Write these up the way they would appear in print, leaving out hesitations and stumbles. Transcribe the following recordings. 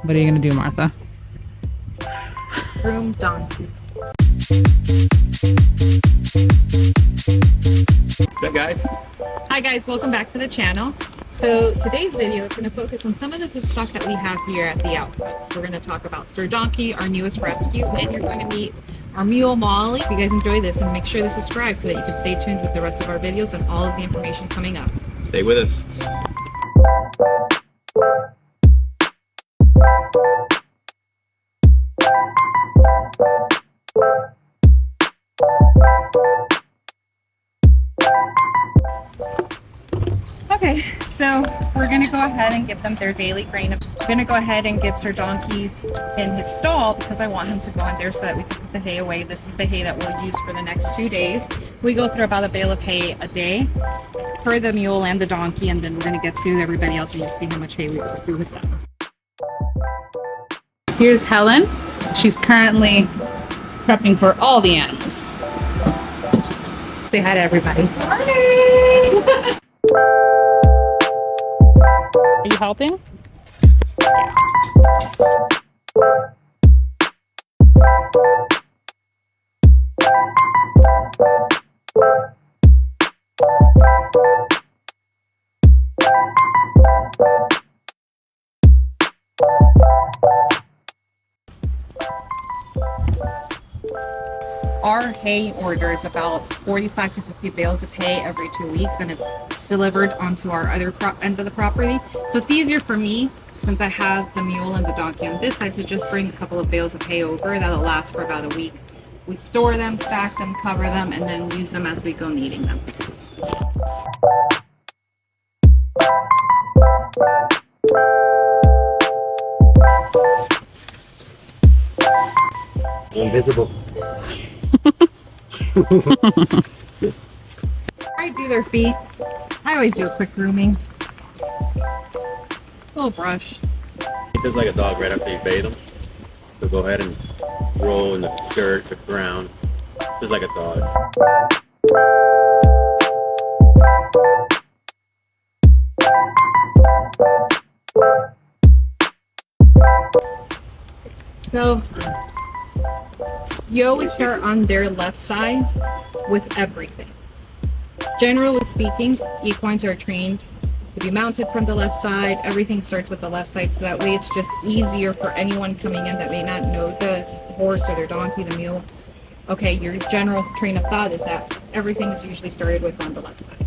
What are you gonna do, Martha? Groom donkey. What's up, guys? Hi guys, welcome back to the channel. So today's video is going to focus on some of the food stock that we have here at the outpost. We're going to talk about Sir Donkey, our newest rescue, and you're going to meet our mule Molly. If you guys enjoy this, and make sure to subscribe so that you can stay tuned with the rest of our videos and all of the information coming up. Stay with us. Okay, so we're going to go ahead and give them their daily grain. I'm going to go ahead and give Sir Donkey's in his stall because I want him to go in there so that we can put the hay away. This is the hay that we'll use for the next 2 days. We go through about a bale of hay a day for the mule and the donkey, and then we're going to get to everybody else and you'll see how much hay we go through with them. Here's Helen. She's currently prepping for all the animals. Say hi to everybody. Hi! Are you helping? Yeah. Our hay order is about 45 to 50 bales of hay every 2 weeks, and it's delivered onto our other end of the property. So it's easier for me, since I have the mule and the donkey on this side, to just bring a couple of bales of hay over. That'll last for about a week. We store them, stack them, cover them, and then use them as we go needing them. Invisible. I do their feet. I always do a quick grooming. A little brush. Just like a dog right after you bathe them. So go ahead and roll in the dirt, the ground, just like a dog. So you always start on their left side with everything. Generally speaking, equines are trained to be mounted from the left side. Everything starts with the left side, so that way it's just easier for anyone coming in that may not know the horse or their donkey, the mule. Okay, your general train of thought is that everything is usually started with on the left side.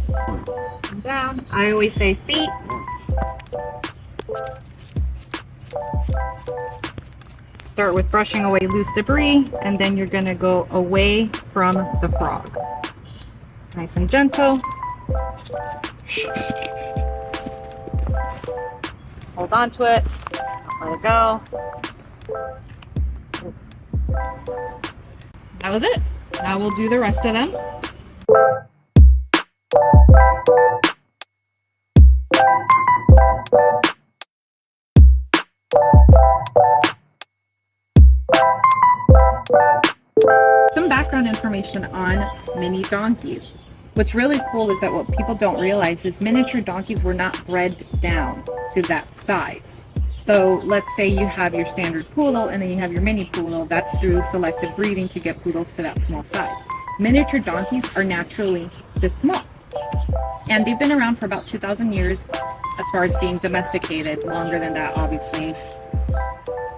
And down. I always say feet. Start with brushing away loose debris, and then you're going to go away from the frog. Nice and gentle. Hold on to it. Let it go. That was it. Now we'll do the rest of them. Some background information on mini donkeys. What's really cool is that what people don't realize is miniature donkeys were not bred down to that size. So let's say you have your standard poodle and then you have your mini poodle. That's through selective breeding to get poodles to that small size. Miniature donkeys are naturally this small. And they've been around for about 2,000 years as far as being domesticated. Longer than that, obviously.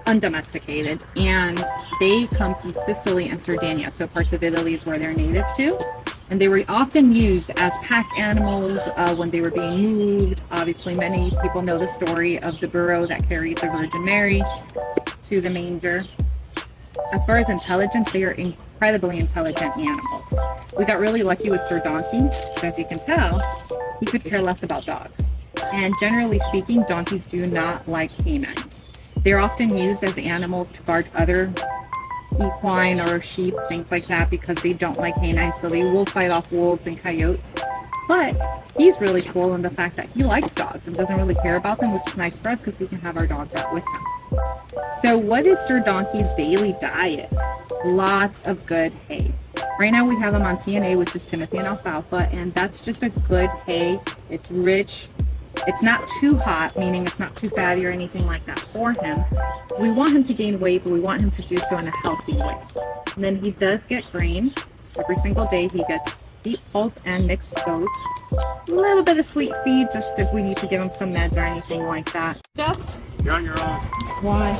Undomesticated, and they come from Sicily and Sardinia, so parts of Italy is where they're native to, and they were often used as pack animals when they were being moved. Obviously, many people know the story of the burro that carried the Virgin Mary to the manger. As far as intelligence, they are incredibly intelligent animals. We got really lucky with Sir Donkey. As you can tell, he could care less about dogs, and generally speaking, donkeys do not like canines. They're often used as animals to guard other equine or sheep, things like that, because they don't like canines, so they will fight off wolves and coyotes. But he's really cool in the fact that he likes dogs and doesn't really care about them, which is nice for us because we can have our dogs out with him. So what is Sir Donkey's daily diet? Lots of good hay. Right now we have him on TNA, which is Timothy and alfalfa, and that's just a good hay. It's rich It's not too hot, meaning it's not too fatty or anything like that for him. We want him to gain weight, but we want him to do so in a healthy way. And then he does get grain. Every single day he gets beet pulp and mixed oats. A little bit of sweet feed, just if we need to give him some meds or anything like that. Jeff? You're on your own. Why?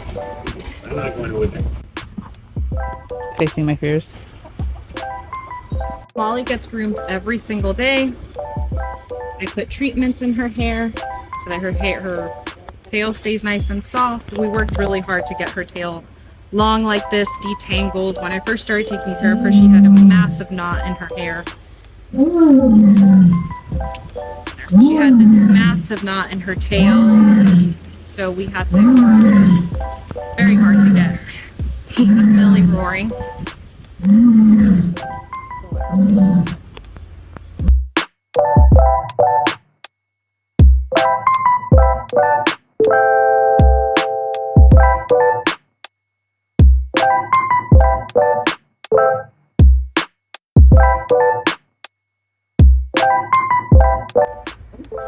I'm not going with you. Facing my fears. Molly gets groomed every single day. I put treatments in her hair so that her tail stays nice and soft. We worked really hard to get her tail long like this, detangled. When I first started taking care of her, she had a massive knot in her hair. She had this massive knot in her tail, so we had to work very hard to get her. That's Millie roaring.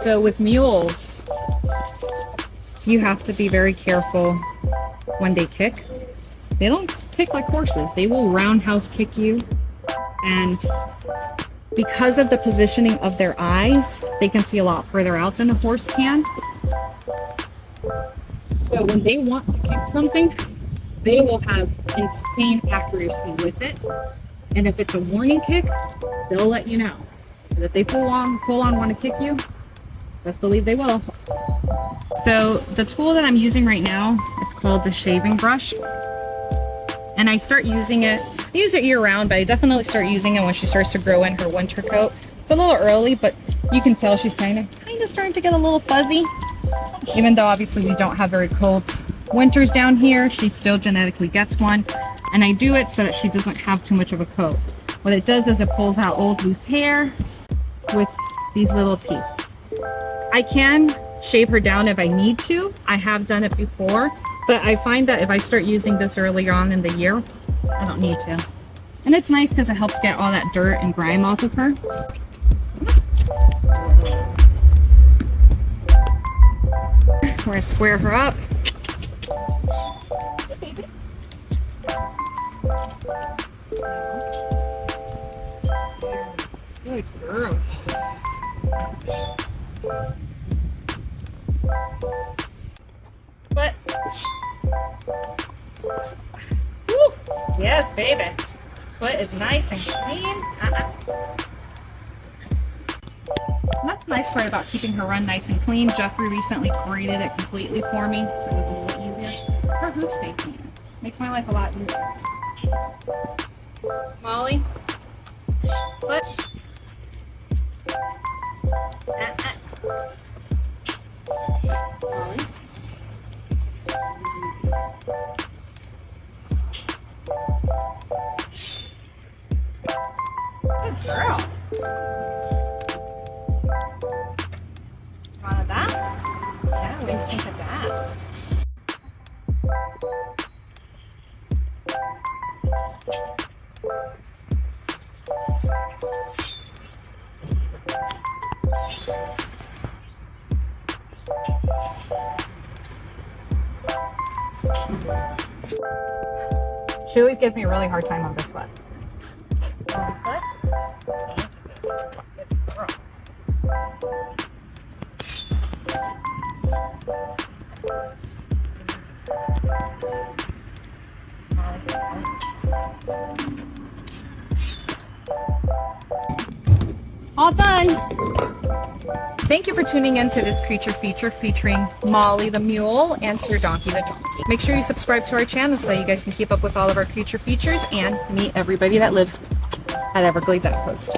So with mules, you have to be very careful when they kick. They don't kick like horses. They will roundhouse kick you. And because of the positioning of their eyes, they can see a lot further out than a horse can. So when they want to kick something, they will have insane accuracy with it. And if it's a warning kick, they'll let you know. But if they full on want to kick you, best believe they will. So the tool that I'm using right now, it's called a shaving brush. And I start using it, I use it year round, but I definitely start using it when she starts to grow in her winter coat. It's a little early, but you can tell she's kind of starting to get a little fuzzy. Even though obviously we don't have very cold winters down here, she still genetically gets one. And I do it so that she doesn't have too much of a coat. What it does is it pulls out old loose hair with these little teeth. I can shave her down if I need to. I have done it before, but I find that if I start using this earlier on in the year, I don't need to. And it's nice because it helps get all that dirt and grime off of her. We're gonna square her up. Good girl. But woo, yes, baby. Foot is nice and clean. And that's the nice part about keeping her run nice and clean. Jeffrey recently graded it completely for me, so it was a little easier. Her hoofs stay clean. Makes my life a lot easier. Molly, foot. Molly. Good girl. Want that? Yeah, what do you think of that? She always gives me a really hard time on this one. All done. Thank you for tuning in to this creature feature featuring Molly the Mule and Sir Donkey the Donkey. Make sure you subscribe to our channel so that you guys can keep up with all of our creature features and meet everybody that lives at Everglades Outpost.